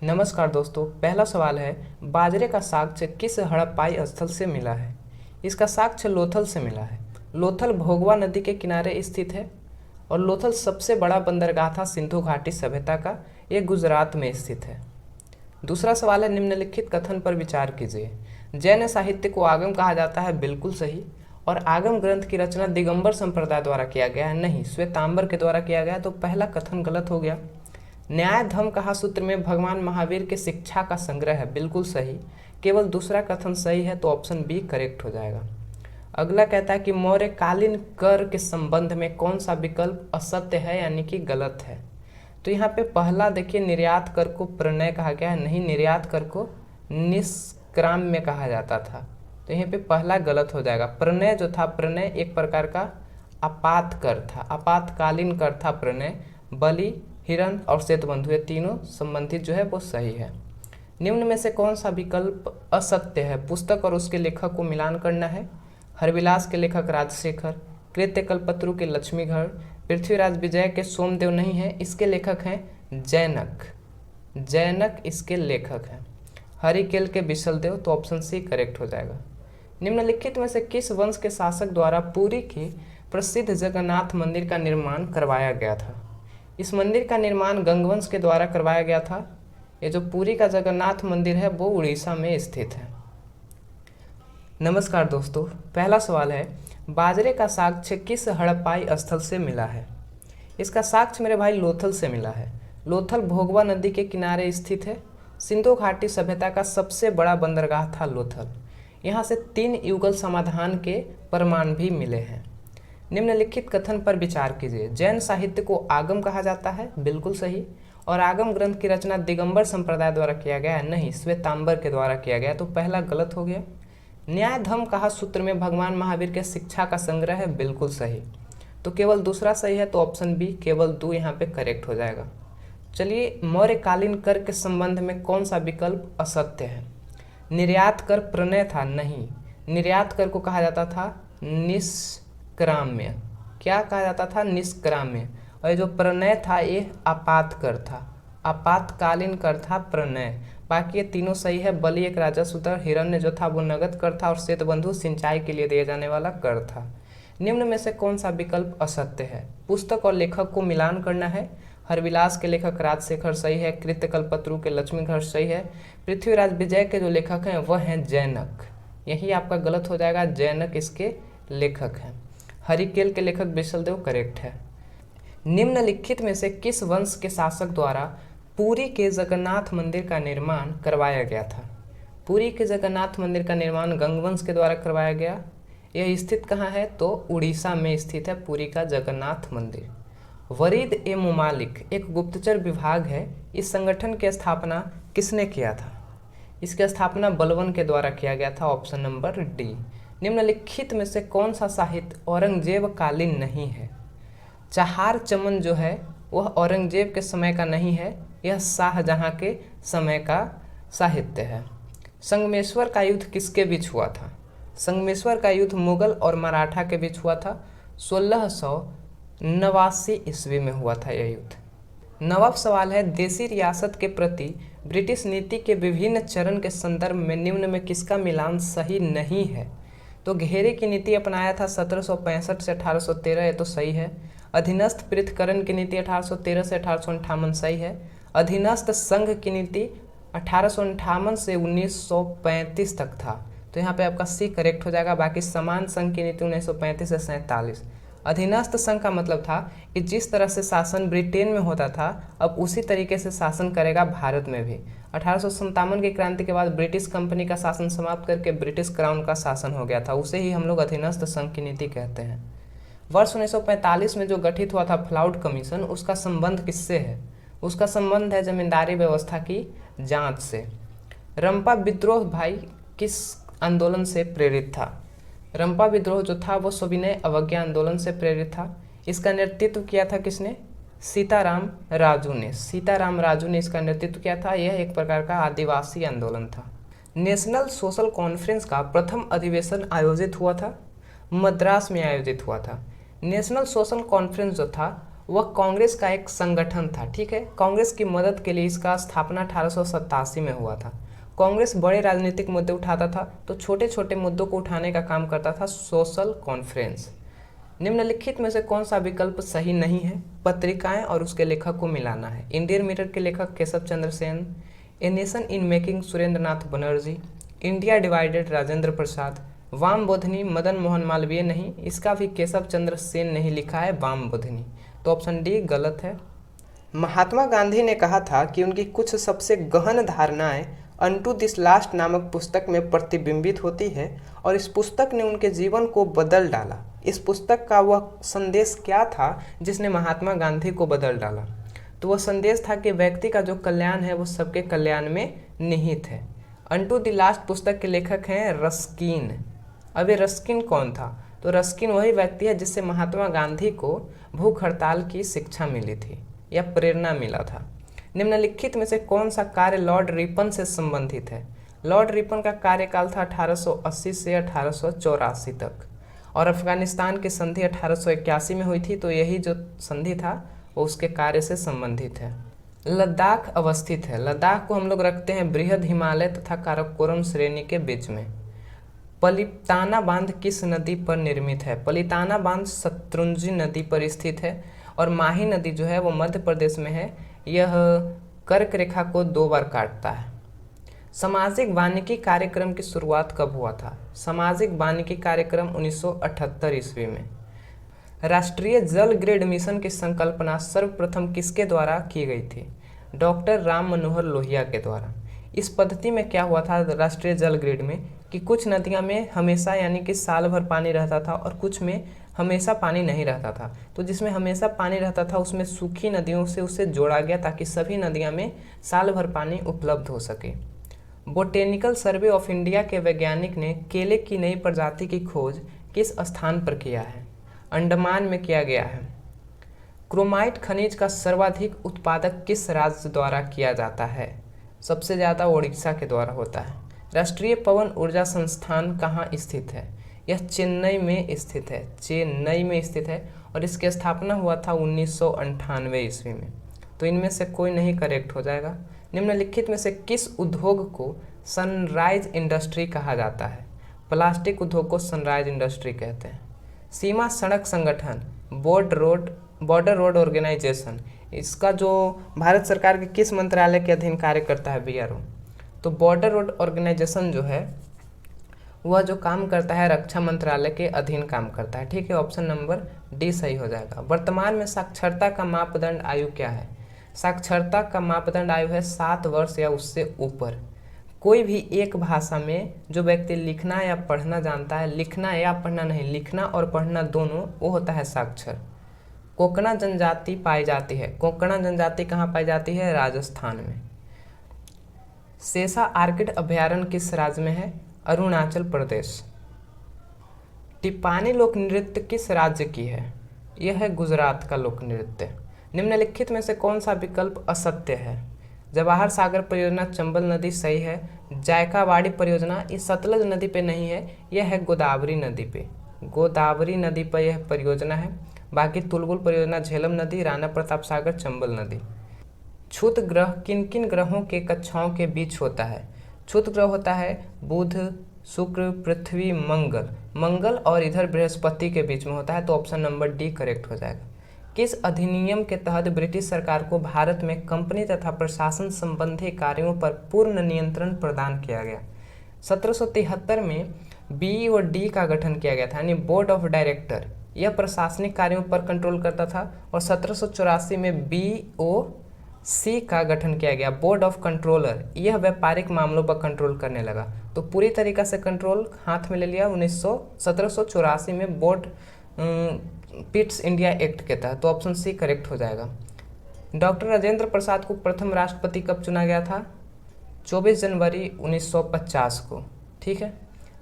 नमस्कार दोस्तों। पहला सवाल है, बाजरे का साक्ष्य किस हड़प्पाई स्थल से मिला है? इसका साक्ष्य लोथल से मिला है। लोथल भोगवा नदी के किनारे स्थित है और लोथल सबसे बड़ा बंदरगाह था सिंधु घाटी सभ्यता का। ये गुजरात में स्थित है। दूसरा सवाल है, निम्नलिखित कथन पर विचार कीजिए। जैन साहित्य को आगम कहा जाता है, बिल्कुल सही। और आगम ग्रंथ की रचना दिगंबर संप्रदाय द्वारा किया गया है, नहीं, श्वेतांबर के द्वारा किया गया, तो पहला कथन गलत हो गया। न्याय धर्म कहा सूत्र में भगवान महावीर के शिक्षा का संग्रह है, बिल्कुल सही। केवल दूसरा कथन सही है, तो ऑप्शन बी करेक्ट हो जाएगा। अगला कहता है कि मौर्यकालीन कर के संबंध में कौन सा विकल्प असत्य है, यानी कि गलत है। तो यहाँ पे पहला देखिए, निर्यात कर को प्रणय कहा गया है, नहीं, निर्यात कर को निष्क्राम्य कहा जाता था, तो यहाँ पे पहला गलत हो जाएगा। प्रणय जो था, प्रणय एक प्रकार का आपात कर था, आपातकालीन कर था प्रणय। बलि, हिरण और श्वेतबंधु, ये तीनों संबंधित जो है वो सही है। निम्न में से कौन सा विकल्प असत्य है? पुस्तक और उसके लेखक को मिलान करना है। हरविलास के लेखक राजशेखर, कृत्य कल्पत्रु के लक्ष्मीधर, पृथ्वीराज विजय के सोमदेव नहीं है, इसके लेखक हैं जैनक। जैनक इसके लेखक हैं। हरिकेल के बिशलदेव, तो ऑप्शन सी करेक्ट हो जाएगा। निम्नलिखित में से किस वंश के शासक द्वारा पुरी के प्रसिद्ध जगन्नाथ मंदिर का निर्माण करवाया गया था? इस मंदिर का निर्माण गंगवंश के द्वारा करवाया गया था। ये जो पुरी का जगन्नाथ मंदिर है वो उड़ीसा में स्थित है। नमस्कार दोस्तों। पहला सवाल है, बाजरे का साक्ष्य किस हड़प्पाई स्थल से मिला है? इसका साक्ष्य मेरे भाई लोथल से मिला है। लोथल भोगवा नदी के किनारे स्थित है। सिंधु घाटी सभ्यता का सबसे बड़ा बंदरगाह था लोथल। यहाँ से 3 युगल समाधान के प्रमाण भी मिले हैं। निम्नलिखित कथन पर विचार कीजिए। जैन साहित्य को आगम कहा जाता है, बिल्कुल सही। और आगम ग्रंथ की रचना दिगंबर संप्रदाय द्वारा किया गया है, नहीं, श्वेतांबर के द्वारा किया गया, तो पहला गलत हो गया। न्याय धर्म कहा सूत्र में भगवान महावीर के शिक्षा का संग्रह है, बिल्कुल सही। तो केवल दूसरा सही है, तो ऑप्शन बी केवल 2 यहाँ पे करेक्ट हो जाएगा। चलिए, मौर्यकालीन कर के संबंध में कौन सा विकल्प असत्य है? निर्यात कर प्रणय था, नहीं, निर्यात कर को कहा जाता था निष्क्राम्य। क्या कहा जाता था? निष्क्राम्य। और जो प्रणय था ये आपात कर था, आपातकालीन कर था प्रणय। बाकी ये तीनों सही है। बलि एक राजस्व दर, हिरण्य जो था वो नगद कर था, और श्वेतबंधु सिंचाई के लिए दिए जाने वाला कर था। निम्न में से कौन सा विकल्प असत्य है? पुस्तक और लेखक को मिलान करना है। हरविलास के लेखक राजशेखर सही है। कृत्य कल्पत्रु के लक्ष्मीधर सही है। पृथ्वीराज विजय के जो लेखक हैं वह हैं जैनक, यही आपका गलत हो जाएगा। जैनक इसके लेखक हैं। हरिकेल के लेखक बिशलदेव करेक्ट है। निम्नलिखित में से किस वंश के शासक द्वारा पुरी के जगन्नाथ मंदिर का निर्माण करवाया गया था? पुरी के जगन्नाथ मंदिर का निर्माण गंगवंश के द्वारा करवाया गया। यह स्थित कहाँ है? तो उड़ीसा में स्थित है पुरी का जगन्नाथ मंदिर। वरीद ए मुमालिक एक गुप्तचर विभाग है। इस संगठन की स्थापना किसने किया था? इसकी स्थापना बलवन के द्वारा किया गया था, ऑप्शन नंबर डी। निम्नलिखित में से कौन सा साहित्य औरंगजेब कालीन नहीं है? चहार चमन जो है वह औरंगजेब के समय का नहीं है, यह शाहजहां के समय का साहित्य है। संगमेश्वर का युद्ध किसके बीच हुआ था? संगमेश्वर का युद्ध मुगल और मराठा के बीच हुआ था। 1689 ईस्वी में हुआ था यह युद्ध। नवाब सवाल है, देशी रियासत के प्रति ब्रिटिश नीति के विभिन्न चरण के संदर्भ में निम्न में किसका मिलान सही नहीं है? तो घेरे की नीति अपनाया था 1765 से 1813, ये तो सही है। अधीनस्थ पृथक्करण की नीति 1813 से 1858 सही है। अधीनस्थ संघ की नीति 1858 से 1935 तक था, तो यहाँ पे आपका सी करेक्ट हो जाएगा। बाकी समान संघ की नीति 1935 से 47। अधीनस्थ संघ का मतलब था कि जिस तरह से शासन ब्रिटेन में होता था अब उसी तरीके से शासन करेगा भारत में भी। 1857 की क्रांति के बाद ब्रिटिश कंपनी का शासन समाप्त करके ब्रिटिश क्राउन का शासन हो गया था, उसे ही हम लोग अधीनस्थ संघ की नीति कहते हैं। वर्ष 1945 में जो गठित हुआ था फ्लाउड कमीशन, उसका संबंध किससे है? उसका संबंध है जमींदारी व्यवस्था की जांच से। रंपा विद्रोह भाई किस आंदोलन से प्रेरित था? रंपा विद्रोह जो था वो सविनय अवज्ञा आंदोलन से प्रेरित था। इसका नेतृत्व किया था किसने? सीताराम राजू ने। सीताराम राजू ने इसका नेतृत्व किया था। यह एक प्रकार का आदिवासी आंदोलन था। नेशनल सोशल कॉन्फ्रेंस का प्रथम अधिवेशन आयोजित हुआ था, मद्रास में आयोजित हुआ था। नेशनल सोशल कॉन्फ्रेंस जो था वह कांग्रेस का एक संगठन था। ठीक है, कांग्रेस की मदद के लिए इसका स्थापना 1887 में हुआ था। कांग्रेस बड़े राजनीतिक मुद्दे उठाता था तो छोटे छोटे मुद्दों को उठाने का काम करता था सोशल कॉन्फ्रेंस। निम्नलिखित में से कौन सा विकल्प सही नहीं है? पत्रिकाएं और उसके लेखक को मिलाना है। इंडियन मिरर के लेखक Keshav Chandra Sen, a nation in making Surendra Nath Banerjee, India divided Rajendra Prasad, Vama Bodhini Madan Mohan Malviya नहीं, इसका भी केशव चंद्र सेन नहीं लिखा है, वाम बोधनी, तो ऑप्शन डी गलत है। महात्मा गांधी ने कहा था कि उनकी कुछ सबसे गहन धारणाएं अनटू दिस लास्ट नामक पुस्तक में प्रतिबिंबित होती है और इस पुस्तक ने उनके जीवन को बदल डाला। इस पुस्तक का वह संदेश क्या था जिसने महात्मा गांधी को बदल डाला? तो वह संदेश था कि व्यक्ति का जो कल्याण है वो सबके कल्याण में निहित है। अनटू द लास्ट पुस्तक के लेखक हैं रस्किन। अब ये रस्किन कौन था? तो रस्किन वही व्यक्ति है जिससे महात्मा गांधी को भूख हड़ताल की शिक्षा मिली थी या प्रेरणा मिला था। निम्नलिखित में से कौन सा कार्य लॉर्ड रिपन से संबंधित है? लॉर्ड रिपन का कार्यकाल था 1880 से 1884 तक और अफगानिस्तान की संधि 1881 में हुई थी, तो यही जो संधि था वो उसके कार्य से संबंधित है। लद्दाख अवस्थित है। लद्दाख को हम लोग रखते हैं बृहद हिमालय तथा काराकोरम श्रेणी के बीच में। पलिताना बांध किस नदी पर निर्मित है? पलिताना बांध शत्रुंजी नदी पर स्थित है और माही नदी जो है वो मध्य प्रदेश में है। यह कर्क रेखा को 2 बार काटता है। सामाजिक वानिकी कार्यक्रम की शुरुआत कब हुआ था? सामाजिक वानिकी कार्यक्रम 1978 ईस्वी में। राष्ट्रीय जल ग्रिड मिशन की संकल्पना सर्वप्रथम किसके द्वारा की गई थी? डॉक्टर राम मनोहर लोहिया के द्वारा। इस पद्धति में क्या हुआ था राष्ट्रीय जल ग्रिड में कि कुछ नदियों में हमेशा यानी कि साल भर पानी रहता था और कुछ में हमेशा पानी नहीं रहता था। तो जिसमें हमेशा पानी रहता था उसमें सूखी नदियों से उसे जोड़ा गया ताकि सभी नदियों में साल भर पानी उपलब्ध हो सके। बोटेनिकल सर्वे ऑफ इंडिया के वैज्ञानिक ने केले की नई प्रजाति की खोज किस स्थान पर किया है? अंडमान में किया गया है। क्रोमाइट खनिज का सर्वाधिक उत्पादक किस राज्य द्वारा किया जाता है? सबसे ज़्यादा ओडिशा के द्वारा होता है। राष्ट्रीय पवन ऊर्जा संस्थान कहाँ स्थित है? यह चेन्नई में स्थित है। चेन्नई में स्थित है और इसकी स्थापना हुआ था 1998 ईस्वी में। तो इनमें से कोई नहीं करेक्ट हो जाएगा। निम्नलिखित में से किस उद्योग को सनराइज इंडस्ट्री कहा जाता है? प्लास्टिक उद्योग को सनराइज इंडस्ट्री कहते हैं। सीमा सड़क संगठन बॉर्डर रोड ऑर्गेनाइजेशन, इसका जो भारत सरकार के किस मंत्रालय के अधीन कार्य करता है? BRO। तो बॉर्डर रोड ऑर्गेनाइजेशन जो है वह जो काम करता है रक्षा मंत्रालय के अधीन काम करता है। ठीक है, ऑप्शन नंबर डी सही हो जाएगा। वर्तमान में साक्षरता का मापदंड आयु क्या है? साक्षरता का मापदंड आयु है 7 वर्ष या उससे ऊपर। कोई भी एक भाषा में जो व्यक्ति लिखना या पढ़ना जानता है, लिखना या पढ़ना नहीं, लिखना और पढ़ना दोनों, वो होता है साक्षर। कोकणा जनजाति पाई जाती है। कोकणा जनजाति कहाँ पाई जाती है? राजस्थान में। शेषा आर्किड अभयारण्य किस राज्य में है? अरुणाचल प्रदेश। टिप्पानी लोक नृत्य किस राज्य की है? यह है गुजरात का लोक नृत्य। निम्नलिखित में से कौन सा विकल्प असत्य है? जवाहर सागर परियोजना चंबल नदी सही है। जायकावाड़ी परियोजना ये सतलज नदी पे नहीं है, यह है गोदावरी नदी पे। गोदावरी नदी पर यह परियोजना है। बाकी तुलबुल परियोजना झेलम नदी, राणा प्रताप सागर, चंबल नदी। क्षुद्र ग्रह किन किन ग्रहों के कक्षाओं के बीच होता है? क्षुद्र ग्रह होता है बुध, शुक्र, पृथ्वी, मंगल और इधर बृहस्पति के बीच में होता है। तो ऑप्शन नंबर डी करेक्ट हो जाएगा। किस अधिनियम के तहत ब्रिटिश सरकार को भारत में कंपनी तथा प्रशासन संबंधी कार्यों पर पूर्ण नियंत्रण प्रदान किया गया? 1773 में बी और डी का गठन किया गया था, यानी बोर्ड ऑफ डायरेक्टर। यह प्रशासनिक कार्यों पर कंट्रोल करता था और 1784 में BOC का गठन किया गया, बोर्ड ऑफ कंट्रोलर। यह व्यापारिक मामलों पर कंट्रोल करने लगा। तो पूरी तरीक़ा से कंट्रोल हाथ में ले लिया 1784 में बोर्ड पिट्स इंडिया एक्ट के तहत। तो ऑप्शन सी करेक्ट हो जाएगा। डॉक्टर राजेंद्र प्रसाद को प्रथम राष्ट्रपति कब चुना गया था? 24 जनवरी 1950 को। ठीक है।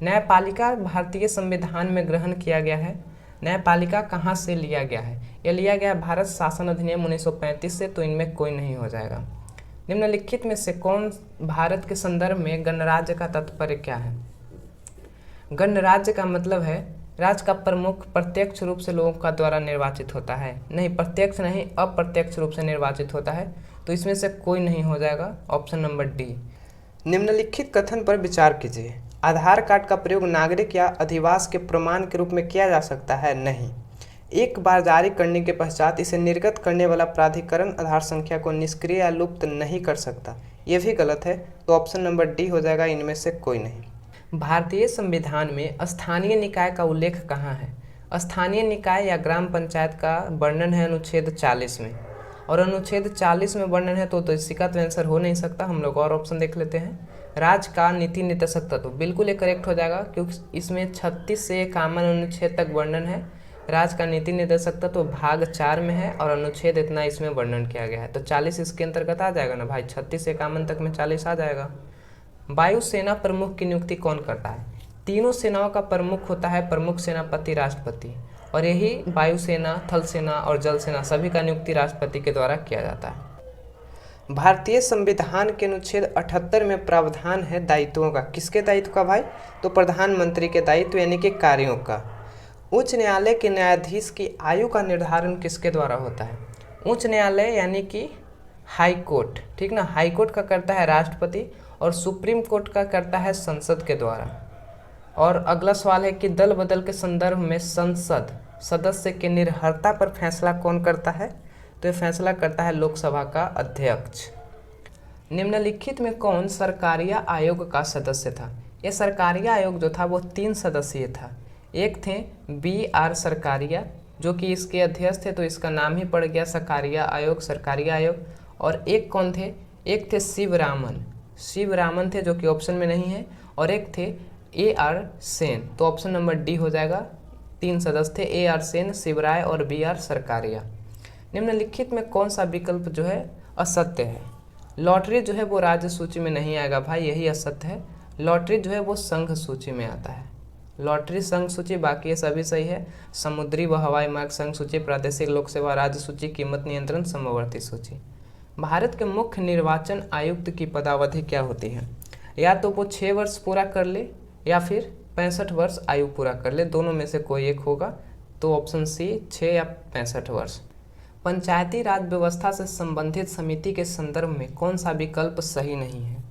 न्यायपालिका भारतीय संविधान में ग्रहण किया गया है। न्यायपालिका कहाँ से लिया गया है? यह लिया गया भारत शासन अधिनियम 1935 से। तो इनमें कोई नहीं हो जाएगा। निम्नलिखित में से कौन भारत के संदर्भ में गणराज्य का तात्पर्य क्या है? गणराज्य का मतलब है राज्य का प्रमुख प्रत्यक्ष रूप से लोगों का द्वारा निर्वाचित होता है? नहीं, प्रत्यक्ष नहीं, अप्रत्यक्ष रूप से निर्वाचित होता है। तो इसमें से कोई नहीं हो जाएगा, ऑप्शन नंबर डी। निम्नलिखित कथन पर विचार कीजिए। आधार कार्ड का प्रयोग नागरिक या अधिवास के प्रमाण के रूप में किया जा सकता है? नहीं। एक बार जारी करने के पश्चात इसे निर्गत करने वाला प्राधिकरण आधार संख्या को निष्क्रिय या लुप्त नहीं कर सकता। ये भी गलत है, तो ऑप्शन नंबर डी हो जाएगा, इनमें से कोई नहीं। भारतीय संविधान में स्थानीय निकाय का उल्लेख कहाँ है? स्थानीय निकाय या ग्राम पंचायत का वर्णन है अनुच्छेद 40 में, और अनुच्छेद 40 में वर्णन है तो इसी का तो आंसर हो नहीं सकता। हम लोग और ऑप्शन देख लेते हैं। राज्य का नीति निर्देशक तत्व, बिल्कुल ये करेक्ट हो जाएगा, क्योंकि इसमें 36 से 51 अनुच्छेद तक वर्णन है। राज्य का नीति निर्देशक तत्व भाग 4 में है और अनुच्छेद इतना इसमें वर्णन किया गया है, तो 40 इसके अंतर्गत आ जाएगा ना भाई। 36 से 51 तक में 40 आ जाएगा। वायुसेना प्रमुख की नियुक्ति कौन करता है? तीनों सेनाओं का प्रमुख होता है प्रमुख सेनापति राष्ट्रपति, और यही वायुसेना, थल सेना और जल सेना सभी का नियुक्ति राष्ट्रपति के द्वारा किया जाता है। भारतीय संविधान के अनुच्छेद 78 में प्रावधान है दायित्वों का। किसके दायित्व का भाई? तो प्रधानमंत्री के दायित्व यानी कि कार्यों का। उच्च न्यायालय के न्यायाधीश की आयु का निर्धारण किसके द्वारा होता है? उच्च न्यायालय यानी कि हाई कोर्ट, ठीक ना, हाई कोर्ट का करता है राष्ट्रपति और सुप्रीम कोर्ट का करता है संसद के द्वारा। और अगला सवाल है कि दल बदल के संदर्भ में संसद सदस्य के निर्भरता पर फैसला कौन करता है? तो ये फैसला करता है लोकसभा का अध्यक्ष। निम्नलिखित में कौन सरकारिया आयोग का सदस्य था? ये सरकारिया आयोग जो था वो 3 सदस्यीय था। एक थे BR सरकारिया जो कि इसके अध्यक्ष थे, तो इसका नाम ही पड़ गया सरकारिया आयोग। और एक कौन थे? एक थे शिवरामन थे जो कि ऑप्शन में नहीं है, और एक थे AR सेन, तो ऑप्शन नंबर डी हो जाएगा। 3 सदस्य थे, AR सेन, शिवराय और BR सरकारिया। निम्नलिखित में कौन सा विकल्प जो है असत्य है? लॉटरी जो है वो राज्य सूची में नहीं आएगा भाई, यही असत्य है। लॉटरी जो है वो संघ सूची में आता है। लॉटरी संघ सूची, बाकी ये सभी सही है। समुद्री व हवाई मार्ग संघ सूची, प्रादेशिक लोक सेवा राज्य सूची, कीमत नियंत्रण समवर्ती सूची। भारत के मुख्य निर्वाचन आयुक्त की पदावधि क्या होती है? या तो वो 6 वर्ष पूरा कर ले या फिर 65 वर्ष आयु पूरा कर ले, दोनों में से कोई एक होगा, तो ऑप्शन सी 6 या 65 वर्ष। पंचायती राज व्यवस्था से संबंधित समिति के संदर्भ में कौन सा विकल्प सही नहीं है?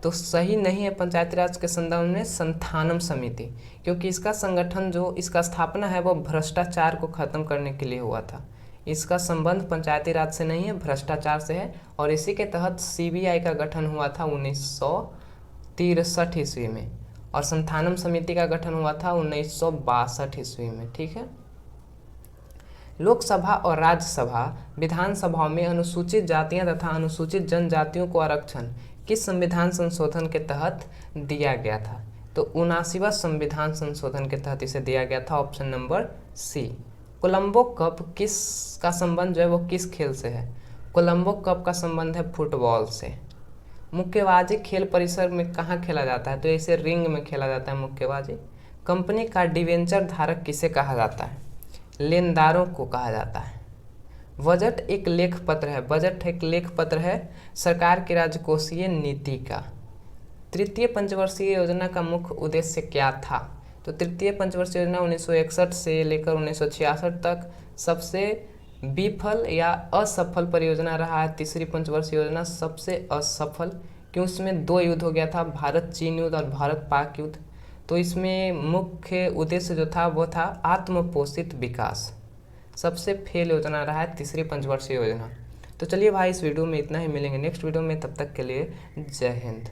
तो सही नहीं है पंचायती राज के संदर्भ में संथानम समिति, क्योंकि इसका संगठन जो इसका स्थापना है वो भ्रष्टाचार को खत्म करने के लिए हुआ था। इसका संबंध पंचायती राज से नहीं है, भ्रष्टाचार से है, और इसी के तहत CBI का गठन हुआ था 1963 ईस्वी में, और संथानम समिति का गठन हुआ था 1962 ईस्वी में। ठीक है। लोकसभा और राज्यसभा विधानसभाओं में अनुसूचित जातियां तथा अनुसूचित जनजातियों को आरक्षण किस संविधान संशोधन के तहत दिया गया था? तो 79वां संविधान संशोधन के तहत इसे दिया गया था, option number C. Colombo cup किस का संबंध जो है वो किस खेल से है? कोलंबो कप का संबंध है फुटबॉल से। मुक्केबाजी खेल परिसर में कहाँ खेला जाता है? तो इसे रिंग में खेला जाता है मुक्केबाजी। कंपनी का डिवेंचर धारक किसे कहा जाता है? लेनदारों को कहा जाता है। बजट एक लेख पत्र है सरकार की राजकोषीय नीति का। तृतीय पंचवर्षीय योजना का मुख्य उद्देश्य क्या था? तो तृतीय पंचवर्षीय योजना 1961 से लेकर 1966 तक सबसे विफल या असफल परियोजना रहा है। तीसरी पंचवर्षीय योजना सबसे असफल, क्यों? उसमें 2 युद्ध हो गया था, भारत चीन युद्ध और भारत पाक युद्ध। तो इसमें मुख्य उद्देश्य जो था वो था आत्मपोषित विकास। सबसे फेल योजना रहा है तीसरी पंचवर्षीय योजना। तो चलिए भाई, इस वीडियो में इतना ही, मिलेंगे नेक्स्ट वीडियो में, तब तक के लिए जय हिंद।